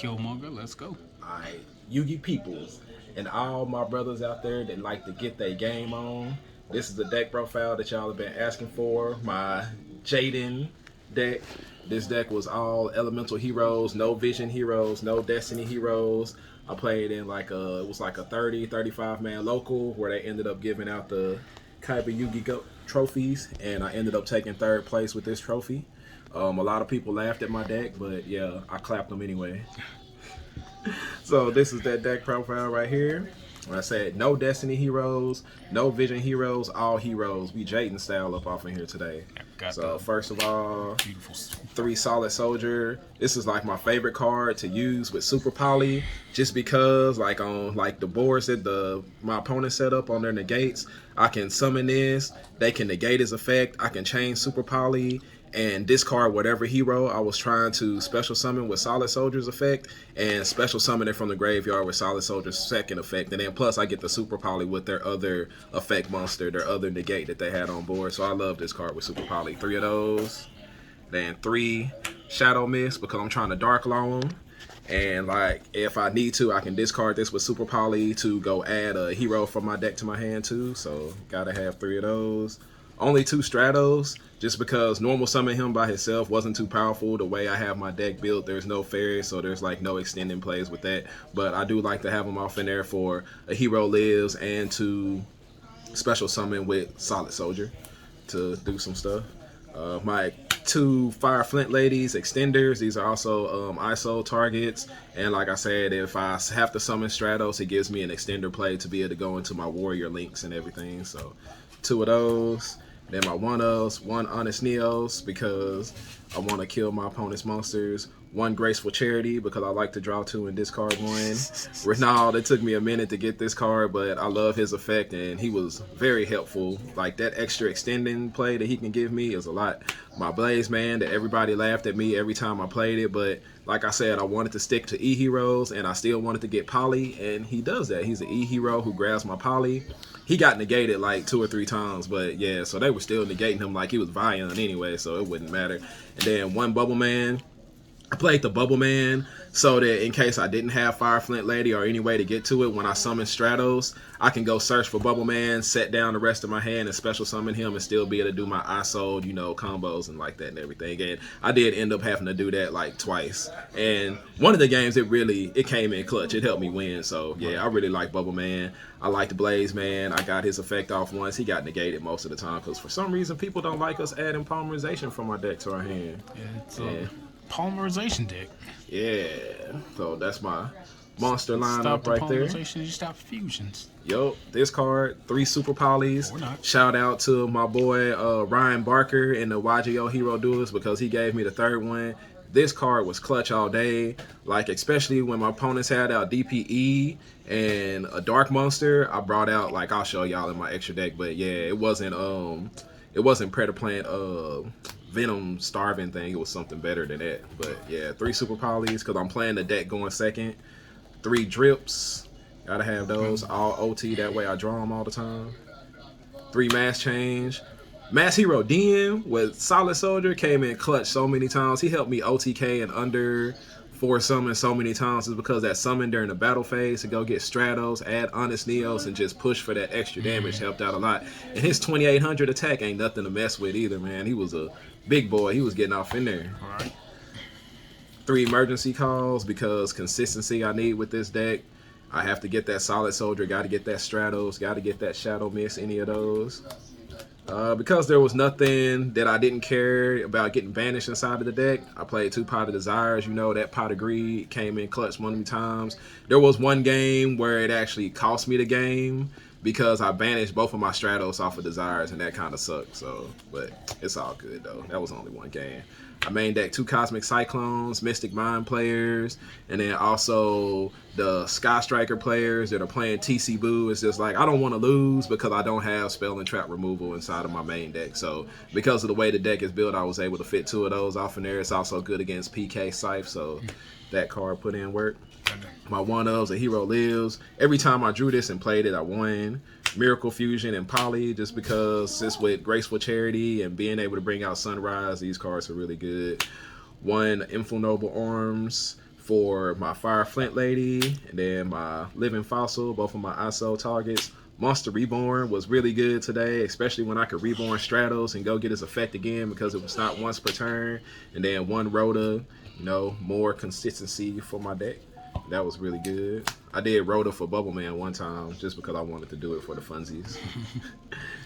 Killmonger, let's go. Alright, Yugi peoples, and all my brothers out there that like to get their game on. This is the deck profile that y'all have been asking for. My Jaden deck. This deck was all elemental heroes, no vision heroes, no destiny heroes. I played in it was like a 30, 35 man local where they ended up giving out the Kaiba Yugi trophies, and I ended up taking third place with this trophy. A lot of people laughed at my deck, but yeah, I clapped them anyway. So this is that deck profile right here. When I said no Destiny heroes, no Vision heroes, all heroes. We Jaden style up off in here today. So first of all, beautiful 3 Solid Soldier. This is like my favorite card to use with Super Poly, just because like on like the boards that my opponent set up on their negates, I can summon this. They can negate his effect. I can change Super Poly and discard whatever hero I was trying to special summon with Solid Soldier's effect, and special summon it from the graveyard with Solid Soldier's second effect. And then plus I get the Super Poly with their other effect monster, their other negate that they had on board. So I love this card with Super Poly. 3 of those. Then 3 Shadow Mist because I'm trying to Dark Law them. And like if I need to, I can discard this with Super Poly to go add a hero from my deck to my hand too. So gotta have 3 of those. Only 2 Stratos, just because normal summon him by himself wasn't too powerful. The way I have my deck built, there's no fairies, so there's like no extending plays with that. But I do like to have him off in there for a hero lives and to special summon with Solid Soldier to do some stuff. My 2 Fire Flint Ladies extenders. These are also ISO targets. And like I said, if I have to summon Stratos, it gives me an extender play to be able to go into my warrior links and everything. So 2 of those. Then my 1 Honest Neos because I want to kill my opponent's monsters. 1 Graceful Charity because I like to draw 2 and discard 1. Renaud, it took me a minute to get this card, but I love his effect and he was very helpful. Like that extra extending play that he can give me is a lot. My Blaze Man that everybody laughed at me every time I played it, but like I said, I wanted to stick to E heroes and I still wanted to get Poly, and he does that. He's an E hero who grabs my Poly. He got negated like 2 or 3 times, but yeah, so they were still negating him like he was Vion anyway, so it wouldn't matter. And then 1 Bubble Man. I played the Bubble Man so that in case I didn't have Fire Flint Lady or any way to get to it, when I summon Stratos, I can go search for Bubble Man, set down the rest of my hand and special summon him and still be able to do my ISO, combos and like that and everything. And I did end up having to do that like twice. And one of the games, it came in clutch. It helped me win. So yeah, I really like Bubble Man. I like the Blaze Man. I got his effect off once. He got negated most of the time because for some reason people don't like us adding polymerization from our deck to our hand. Yeah, polymerization deck. Yeah, so that's my monster lineup Stop the right there. Polymerization, you stop fusions. Yo, this card, 3 Super Polys. Shout out to my boy Ryan Barker in the YGO Hero Duelist because he gave me the 3rd one. This card was clutch all day, like especially when my opponents had out DPE and a Dark Monster. I brought out, like I'll show y'all in my extra deck, but yeah, it wasn't Predator Plant Venom Starving thing. It was something better than that. But yeah, 3 Super Polys because I'm playing the deck going second. 3 Drips. Gotta have those. All OT, that way I draw them all the time. 3 Mass Change. Mass Hero DM with Solid Soldier came in clutch so many times. He helped me OTK and under 4 summon so many times is because that summon during the battle phase to go get Stratos, add Honest Neos, and just push for that extra damage helped out a lot. And his 2800 attack ain't nothing to mess with either, man. He was a big boy. He was getting off in there. All right. 3 Emergency Calls because consistency I need with this deck. I have to get that Solid Soldier, got to get that Stratos, got to get that Shadow Mist, any of those. Because there was nothing that I didn't care about getting banished inside of the deck, I played 2 Pot of Desires. That Pot of Greed came in clutch one of the times. There was one game where it actually cost me the game because I banished both of my Stratos off of Desires, and that kind of sucked. So, but it's all good though. That was only one game. I main deck 2 Cosmic Cyclones, Mystic Mind players, and then also the Sky Striker players that are playing TC Boo. It's just like I don't want to lose because I don't have Spell and Trap removal inside of my main deck. So because of the way the deck is built, I was able to fit 2 of those off in there. It's also good against PK Scythe, so that card put in work. My 1-ofs, a hero lives. Every time I drew this and played it, I won. Miracle Fusion and Poly, just because it's with Graceful Charity and being able to bring out Sunrise, these cards are really good. 1 Infernal Arms for my Fire Flint Lady, and then my Living Fossil, both of my ISO targets. Monster Reborn was really good today, especially when I could Reborn Stratos and go get his effect again because it was not once per turn. And then one Rhoda, more consistency for my deck. That was really good. I did Rhoda for Bubble Man one time just because I wanted to do it for the funsies.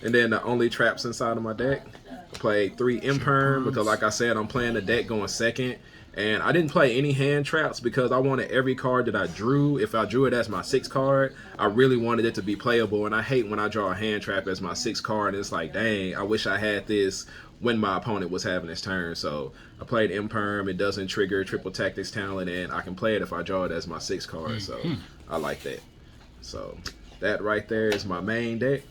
And then the only traps inside of my deck, I played 3 Imperm because like I said, I'm playing the deck going second. And I didn't play any hand traps because I wanted every card that I drew. If I drew it as my 6th card, I really wanted it to be playable. And I hate when I draw a hand trap as my 6th card. And it's like, dang, I wish I had this when my opponent was having his turn. So I played Imperm. It doesn't trigger Triple Tactics Talent. And I can play it if I draw it as my 6th card. So I like that. So that right there is my main deck.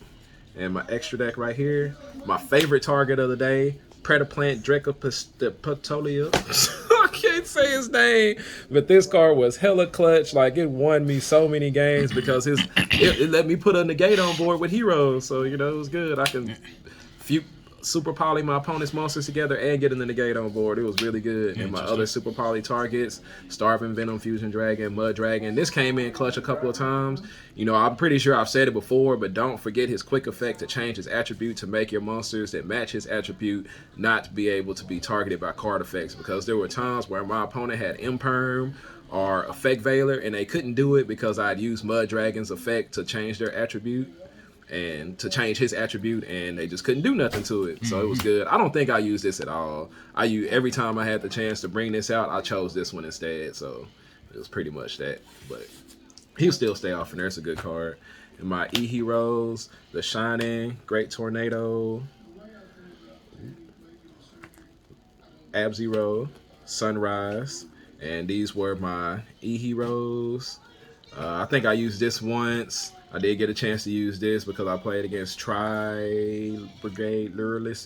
And my extra deck right here. My favorite target of the day, Predaplant Dracopatolia. I can't say his name, but this card was hella clutch. Like, it won me so many games because it let me put a negate on board with heroes. So, it was good. I can super poly my opponent's monsters together and get in the negate on board. It was really good. And my other super poly targets, Starving Venom, Fusion Dragon, Mud Dragon. This came in clutch a couple of times. I'm pretty sure I've said it before, but don't forget his quick effect to change his attribute to make your monsters that match his attribute not be able to be targeted by card effects, because there were times where my opponent had Imperm or Effect Veiler and they couldn't do it because I'd used Mud Dragon's effect to change their attribute and to change his attribute, and they just couldn't do nothing to it. So it was good. I don't think I used this at all. Every time I had the chance to bring this out, I chose this one instead. So it was pretty much that. But he'll still stay off, and there's a good card. And my E-Heroes, the Shining, Great Tornado, Ab-Zero, Sunrise, and these were my E-Heroes. I think I used this once. I did get a chance to use this because I played against Tri-Brigade Luralist.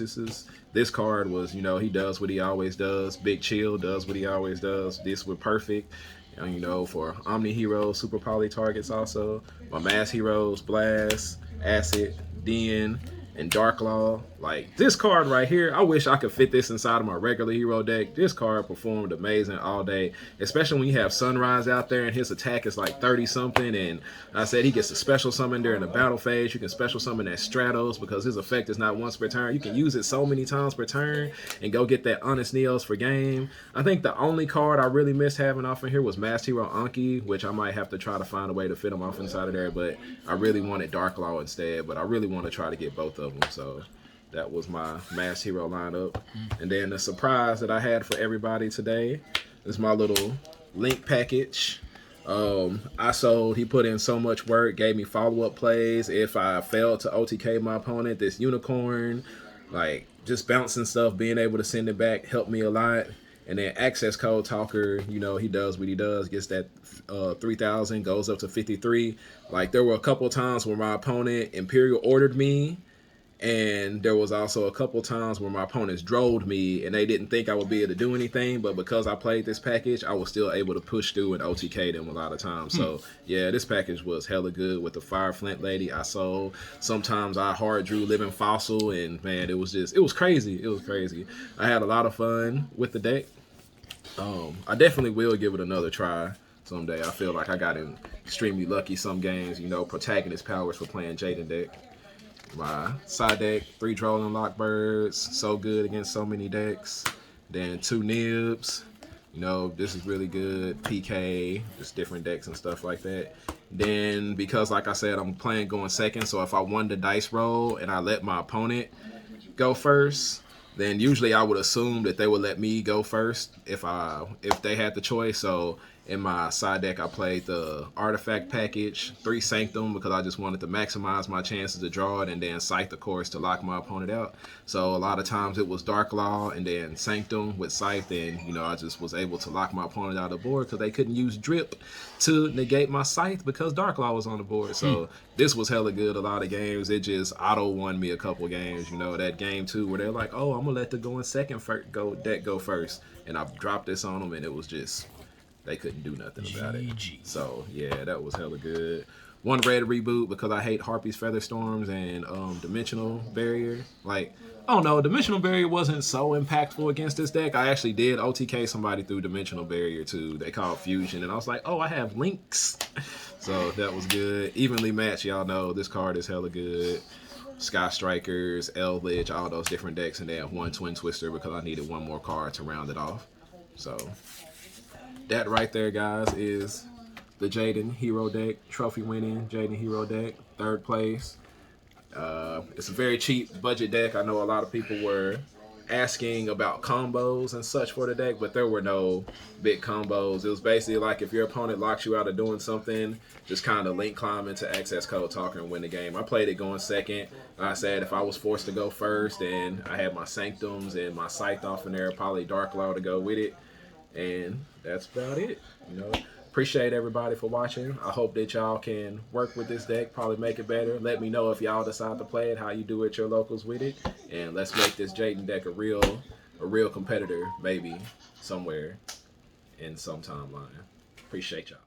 This card was, he does what he always does. Big Chill does what he always does. This was perfect. And, for Omni Heroes, Super Poly targets also. My Mass Heroes, Blast, Acid, Den, and Dark Law. Like, this card right here, I wish I could fit this inside of my regular hero deck. This card performed amazing all day, especially when you have Sunrise out there and his attack is like 30 something, and I said he gets a special summon during the battle phase. You can special summon that Stratos because his effect is not once per turn. You can use it so many times per turn and go get that Honest Neos for game. I think the only card I really missed having off in here was Masked Hero Anki, which I might have to try to find a way to fit him off inside of there, but I really wanted Dark Law instead, but I really want to try to get both of them. So that was my Masked Hero lineup. And then the surprise that I had for everybody today is my little link package. He put in so much work, gave me follow-up plays. If I failed to OTK my opponent, this unicorn, like just bouncing stuff, being able to send it back helped me a lot. And then Access Code Talker, he does what he does, gets that 3,000, goes up to 53. Like, there were a couple of times where my opponent Imperial ordered me, and there was also a couple times where my opponents drilled me and they didn't think I would be able to do anything, but because I played this package, I was still able to push through and OTK them a lot of times. So yeah, this package was hella good with the Fire Flint Lady I sold. Sometimes I hard drew Living Fossil, and man, it was crazy. It was crazy. I had a lot of fun with the deck. I definitely will give it another try someday. I feel like I got extremely lucky some games, protagonist powers for playing Jaden deck. My side deck, 3 Trolling Lockbirds, so good against so many decks. Then 2 Nibs, this is really good. PK, just different decks and stuff like that. Then, because like I said, I'm playing going second, so if I won the dice roll and I let my opponent go first, then usually I would assume that they would let me go first if they had the choice. So in my side deck, I played the Artifact package, 3 Sanctum, because I just wanted to maximize my chances to draw it, and then Scythe, of course, to lock my opponent out. So a lot of times it was Dark Law and then Sanctum with Scythe, and I just was able to lock my opponent out of the board because they couldn't use Drip to negate my Scythe because Dark Law was on the board. So this was hella good a lot of games. It just auto won me a couple games. That game too where they're like, oh, I'm gonna let the going second deck go first, and I dropped this on them, and it was just, they couldn't do nothing about it. So yeah, that was hella good. one red reboot because I hate Harpy's Feather Storms and Dimensional Barrier. Like, I don't know, Dimensional Barrier wasn't so impactful against this deck. I actually did OTK somebody through Dimensional Barrier too. They called Fusion, and I was like, oh, I have Links. So that was good. Evenly matched, y'all know this card is hella good. Sky Strikers, Eldritch, all those different decks, and they have one Twin Twister because I needed one more card to round it off. So that right there, guys, is the Jaden Hero deck, trophy winning Jaden Hero deck, 3rd place. It's a very cheap budget deck. I know a lot of people were asking about combos and such for the deck, but there were no big combos. It was basically like if your opponent locks you out of doing something, just kind of link climb into access code talker and win the game. I played it going second. I said if I was forced to go first and I had my Sanctums and my Scythe off in there, probably Dark Law to go with it. And that's about it. You know, appreciate everybody for watching. I hope that y'all can work with this deck, probably make it better. Let me know if y'all decide to play it, how you do at your locals with it. And let's make this Jaden deck a real competitor, maybe somewhere in some timeline. Appreciate y'all.